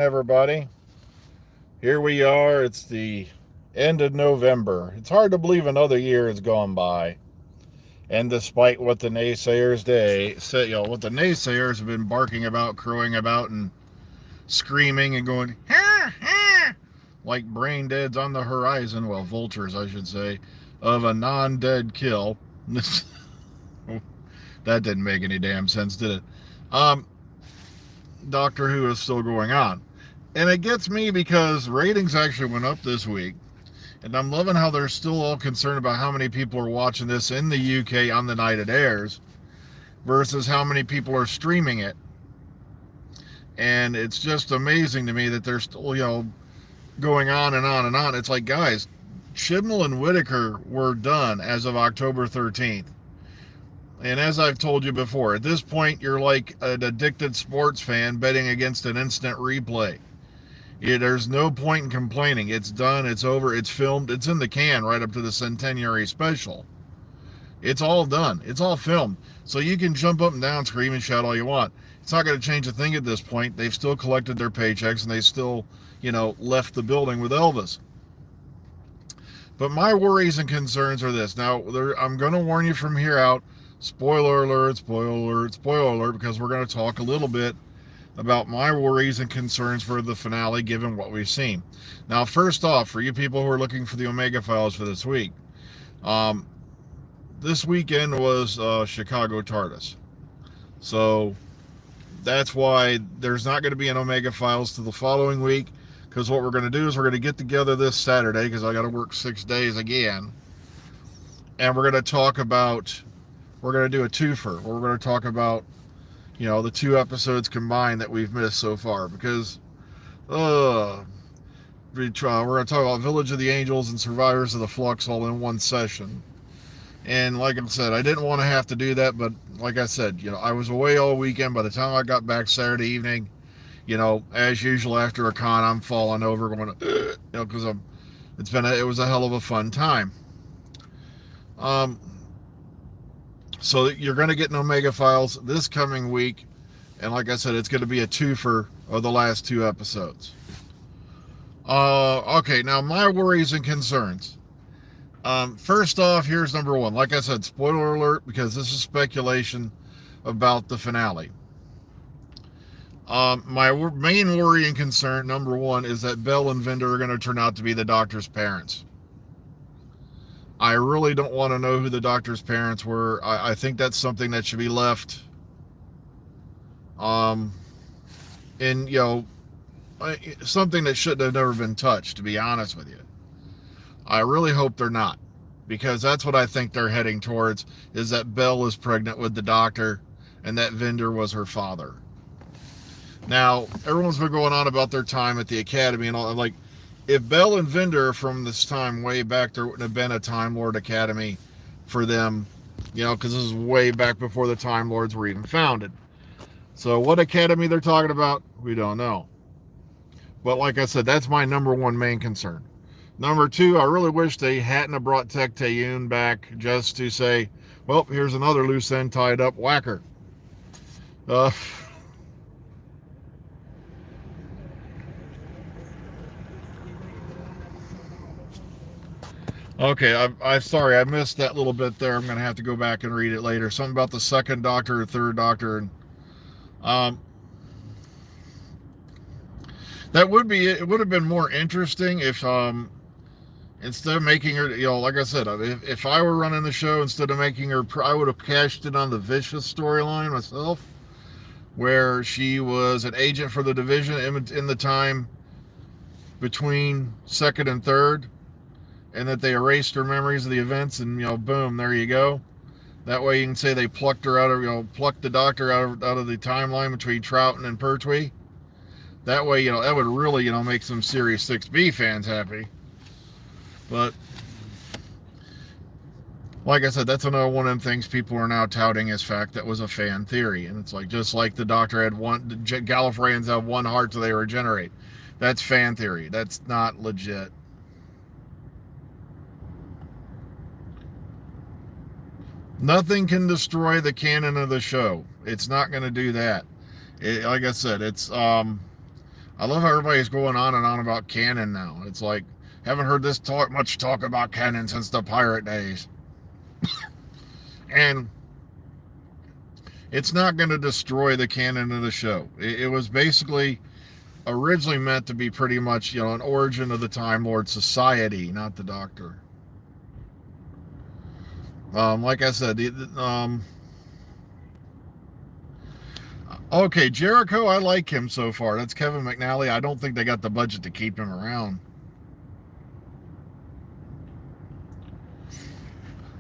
Everybody. Here we are. It's the end of November. It's hard to believe another year has gone by. And despite what the naysayers say, what the naysayers have been barking about, crowing about, and screaming and going, ha, ha, like brain deads on the horizon, well, vultures, I should say, of a non dead kill. That didn't make any damn sense, did it? Um, Doctor Who is still going on. And it gets me because ratings actually went up this week. And I'm loving how they're still all concerned about how many people are watching this in the UK on the night it airs versus how many people are streaming it. And it's just amazing to me that they're still, going on and on and on. It's like, guys, Chibnall and Whitaker were done as of October 13th. And as I've told you before, at this point, you're like an addicted sports fan betting against an instant replay. There's no point in complaining. It's done. It's over. It's filmed. It's in the can right up to the centenary special. It's all done. It's all filmed. So you can jump up and down, scream and shout all you want. It's not going to change a thing at this point. They've still collected their paychecks and they still, left the building with Elvis. But my worries and concerns are this. Now, I'm going to warn you from here out. Spoiler alert, spoiler alert, spoiler alert, because we're going to talk a little bit about my worries and concerns for the finale given what we've seen. Now, first off, for you people who are looking for the Omega Files for this week, this weekend was Chicago TARDIS. So that's why there's not going to be an Omega Files to the following week, because what we're going to do is we're going to get together this Saturday, because I got to work 6 days again, and we're going to do a twofer, where we're going to talk about the 2 episodes combined that we've missed so far, because we're going to talk about Village of the Angels and Survivors of the Flux all in one session. And like I said, I didn't want to have to do that, but like I said, I was away all weekend. By the time I got back Saturday evening, as usual after a con, I'm falling over going, because it was a hell of a fun time. So you're going to get an Omega Files this coming week. And like I said, it's going to be a twofer of the last 2 episodes. Okay, now my worries and concerns. First off, here's number 1. Like I said, spoiler alert, because this is speculation about the finale. My main worry and concern, number 1, is that Bell and Vinder are going to turn out to be the Doctor's parents. I really don't want to know who the Doctor's parents were. I think that's something that should be left something that should have never been touched, to be honest with you. I really hope they're not, because that's what I think they're heading towards, is that Bell is pregnant with the Doctor and that Vinder was her father. Now, everyone's been going on about their time at the Academy and all. Like, if Bell and Vinder from this time way back, there wouldn't have been a Time Lord Academy for them, because this is way back before the Time Lords were even founded. So what academy they're talking about, we don't know. But like I said, that's my number 1 main concern. Number 2, I really wish they hadn't have brought Tech-Tayun back just to say, well, here's another loose end tied up, whacker. Okay, I'm sorry, I missed that little bit there. I'm going to have to go back and read it later. Something about the 2nd Doctor or 3rd Doctor. And it would have been more interesting if instead of making her, like I said, if I were running the show, instead of making her, I would have cashed it on the Vicious storyline myself, where she was an agent for the division in the time between 2nd and 3rd, and that they erased her memories of the events, and boom, there you go. That way you can say they plucked her out of, plucked the Doctor out of the timeline between Troughton and Pertwee. That way, that would really, make some Series 6B fans happy. But like I said, that's another one of them things people are now touting as fact that was a fan theory. And it's like, just like the Doctor had the Gallifreyans have 1 heart so they regenerate. That's fan theory. That's not legit. Nothing can destroy the canon of the show. It's not going to do that. Like I said, it's I love how everybody's going on and on about canon now. It's like, haven't heard this much talk about canon since the pirate days. And it's not going to destroy the canon of the show. It was basically originally meant to be pretty much, an origin of the Time Lord Society, not the Doctor. Like I said, okay, Jericho, I like him so far. That's Kevin McNally. I don't think they got the budget to keep him around.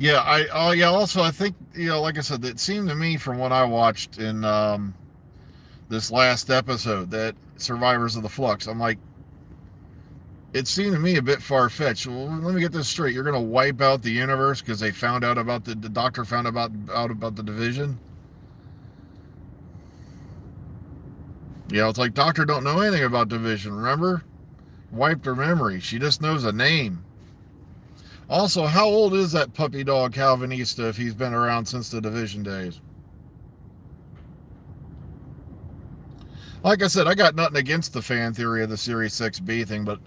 Yeah, also, I think, like I said, it seemed to me from what I watched in this last episode that Survivors of the Flux, I'm like, it seemed to me a bit far-fetched. Well, let me get this straight. You're going to wipe out the universe because they found out about the Doctor found out about the division? It's like Doctor don't know anything about division, remember? Wiped her memory. She just knows a name. Also, how old is that puppy dog Calvinista if he's been around since the division days? Like I said, I got nothing against the fan theory of the Series 6B thing, but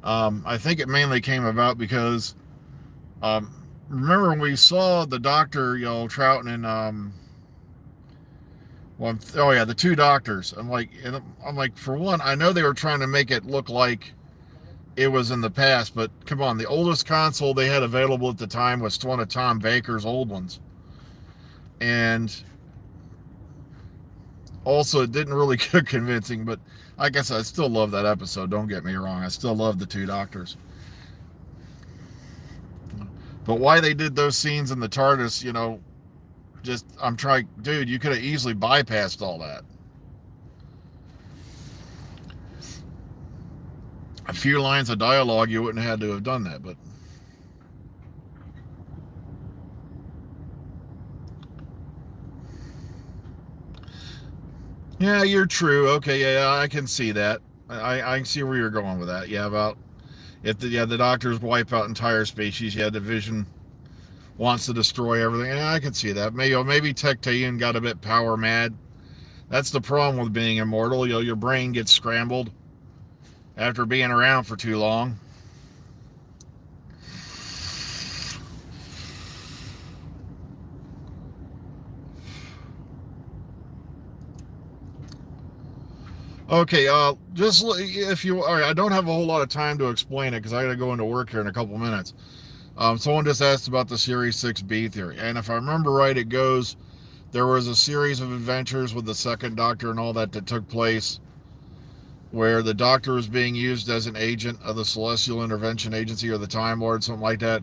I think it mainly came about because remember when we saw the Doctor, Troughton and the two doctors. I'm like, for one, I know they were trying to make it look like it was in the past, but come on, the oldest console they had available at the time was one of Tom Baker's old ones. And also, it didn't really get convincing, but I guess I still love that episode, don't get me wrong. I still love the two doctors. But why they did those scenes in the TARDIS, I'm trying, dude, you could have easily bypassed all that. A few lines of dialogue, you wouldn't have had to have done that, but yeah, you're true. Okay, yeah, I can see that. I can see where you're going with that. Yeah, about if the doctors wipe out entire species, division wants to destroy everything. Yeah, I can see that. Maybe Tecteun got a bit power mad. That's the problem with being immortal. Your brain gets scrambled after being around for too long. Okay, just if you, all right, I don't have a whole lot of time to explain it because I got to go into work here in a couple minutes. Someone just asked about the Series 6B theory, and if I remember right, it goes, there was a series of adventures with the second Doctor and all that took place where the Doctor was being used as an agent of the Celestial Intervention Agency or the Time Lord, something like that,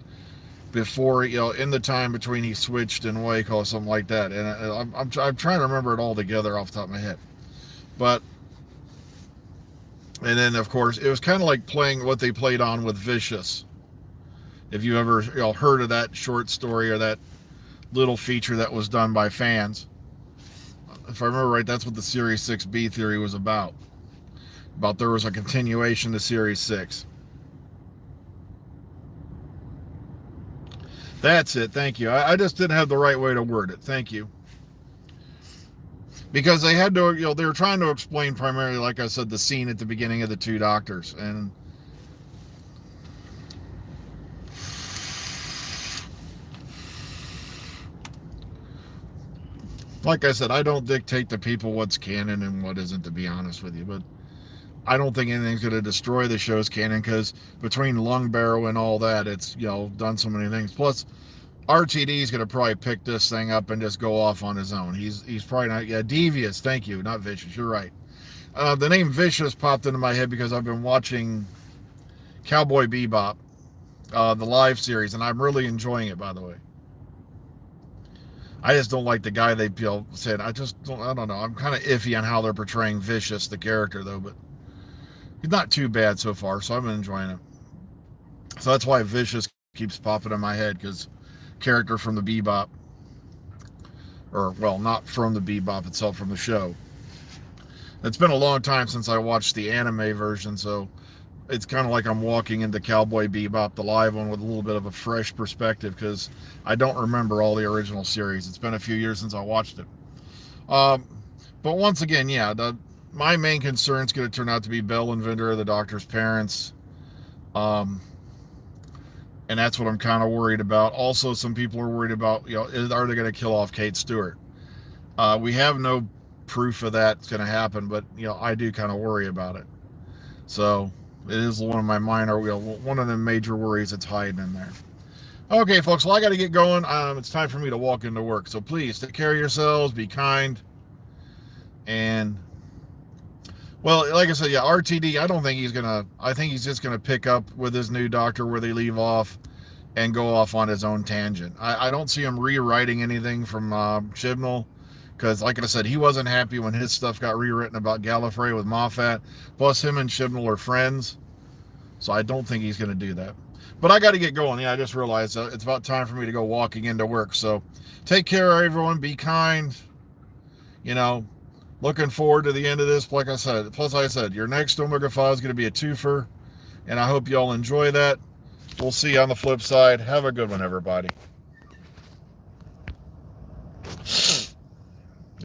before, in the time between he switched and Wake or something like that. And I'm trying to remember it all together off the top of my head. But, and then, of course, it was kind of like playing what they played on with Vicious. If you ever heard of that short story or that little feature that was done by fans. If I remember right, that's what the Series 6B theory was about. About there was a continuation to Series 6. That's it. Thank you. I just didn't have the right way to word it. Thank you. Because they had to, they were trying to explain primarily, like I said, the scene at the beginning of the Two Doctors. And like I said, I don't dictate to people what's canon and what isn't, to be honest with you. But I don't think anything's going to destroy the show's canon because between Lung Barrow and all that, it's, done so many things. Plus, RTD's going to probably pick this thing up and just go off on his own. He's probably not, Devious, thank you, not Vicious, you're right. The name Vicious popped into my head because I've been watching Cowboy Bebop, the live series, and I'm really enjoying it, by the way. I just don't like the guy they said. I don't know. I'm kind of iffy on how they're portraying Vicious, the character, though, but he's not too bad so far, so I've been enjoying it. So that's why Vicious keeps popping in my head, because character from the Bebop, or, well, not from the Bebop itself, from the show. It's been a long time since I watched the anime version, so it's kind of like I'm walking into Cowboy Bebop, the live one, with a little bit of a fresh perspective, because I don't remember all the original series. It's been a few years since I watched it. But once again, yeah, my main concern is going to turn out to be Bell and Vendor, the Doctor's parents. And that's what I'm kind of worried about. Also, some people are worried about, are they going to kill off Kate Stewart? We have no proof of that's going to happen, but, I do kind of worry about it. So it is one of my one of the major worries that's hiding in there. Okay, folks, well, I got to get going. It's time for me to walk into work. So please take care of yourselves, be kind. And, well, like I said, yeah, RTD, I think he's just going to pick up with his new doctor where they leave off and go off on his own tangent. I don't see him rewriting anything from Chibnall, because, like I said, he wasn't happy when his stuff got rewritten about Gallifrey with Moffat. Plus, him and Chibnall are friends, so I don't think he's going to do that. But I got to get going. Yeah, I just realized it's about time for me to go walking into work. So take care, everyone. Be kind. Looking forward to the end of this. Like I said, your next Omega 5 is going to be a twofer, and I hope you all enjoy that. We'll see you on the flip side. Have a good one, everybody.